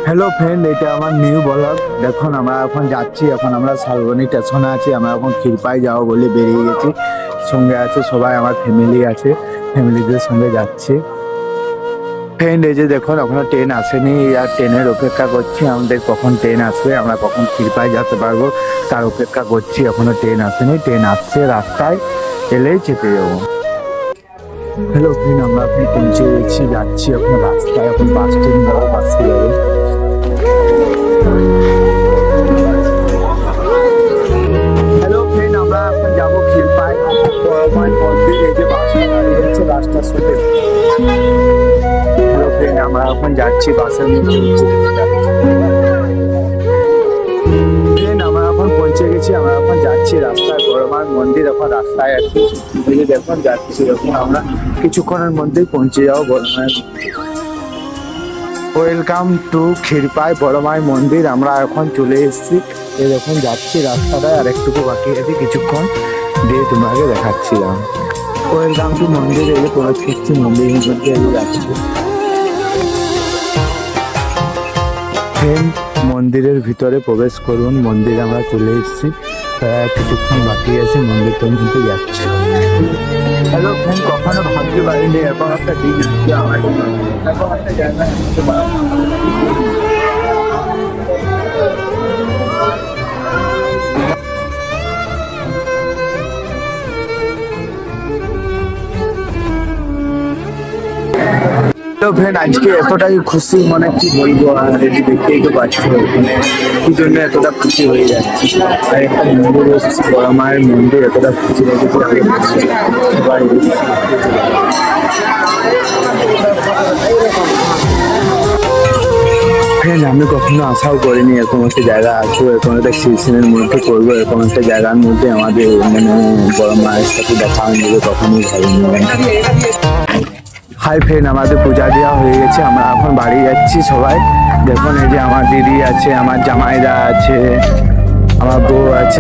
Hello friend, এটা আমার new blog. দেখুন আমরা এখন যাচ্ছি, এখন আমরা শালবনী স্টেশনে আছি। আমরা এখন ক্ষীরপাই যাবো বলে বেরিয়ে গেছি। সঙ্গে আছে সবাই, আমার ফ্যামিলি আছে, ফ্যামিলিদের সঙ্গে যাচ্ছি। ফ্রেন্ড, এই যে দেখুন এখনো ট্রেন আসেনি, আর ট্রেনের অপেক্ষা করছি। আমাদের কখন ট্রেন আসবে, আমরা কখন ক্ষীরপাই যেতে পারবো তার অপেক্ষা করছি। এখনো ট্রেন আসেনি, ট্রেন আসছে রাস্তায়, এলেই চেপে যাবো। হ্যালো ফ্রেন্ড, আমরা এখন পৌঁছে গেছি, যাচ্ছি এখন রাস্তায়। এখন বাস স্ট্যান্ড যাবো, বাসে যাবো। হ্যালো ফ্রেন্ড, আমরা এখন যাবো ক্ষীরপাই বড়মাই মন্দির। এই যে বাসটা দাঁড়িয়ে আছে রাস্তার সাথে। হ্যালো ফ্রেন্ড, আমরা এখন যাচ্ছি বাসের মধ্যে। ফ্রেন্ড, আমরা এখন পৌঁছে গেছি, আমরা এখন যাচ্ছি রাস্তায় বড়মাই মন্দির। এখন রাস্তায় আছি, এই যে দেখুন যাচ্ছি। এখন আমরা কিছুক্ষণের মধ্যেই পৌঁছে যাবো বড়মাই। ওয়েলকাম টু ক্ষীরপাই বড়মাই মন্দির। আমরা এখন চলে এসেছি, এই দেখুন যাচ্ছি রাস্তাটায়। আর একটুকু বাকি আছে, কিছুক্ষণ দিয়ে তোমাকে দেখাচ্ছিলাম। ওয়েলকাম টু মন্দির, এই যে প্রবেশ করছি মন্দিরের মধ্যে, এই যে যাচ্ছি। ফ্রেন্ড, মন্দিরের ভিতরে প্রবেশ করুন। মন্দিরে আমরা চলে এসেছি, কিছুক্ষণ বাকি আছে, মন্দিরটার মধ্যে যাচ্ছি। হ্যালো ফ্রেন্ড, কখনো ভাবতে পারিনি এরকম একটা দিন আসবে আমার জন্য, এরকম একটা জায়গায় আসতে পারবো। তো ফ্রেন্ড, আজকে এতটাই খুশি, মানে কি বলবো, আর এই যে দেখতেই তো পাচ্ছ, মানে কি জন্য এতটা খুশি হয়ে যাচ্ছি। আর একটা মন্দির এসেছি, বড় মায়ের মন্দির, এতটা খুশি লেগেছে। সবাই ফ্রেন্ড, আমি কখনো আশাও করিনি এরকম একটা জায়গা আসবো, এরকম একটা সিজনের মধ্যে করবো, এরকম একটা জায়গার মধ্যে আমাদের মানে বড় মায়ের সাথে দেখা মিলবে, কখনোই ভাবিনি। হাই ফ্রেন্ড, আমাদের পূজা দেওয়া হয়ে গেছে, আমরা এখন বাড়ি যাচ্ছি সবাই। দেখুন এই যে আমার দিদি আছে, আমার জামাইরা আছে, আমার বউ আছে।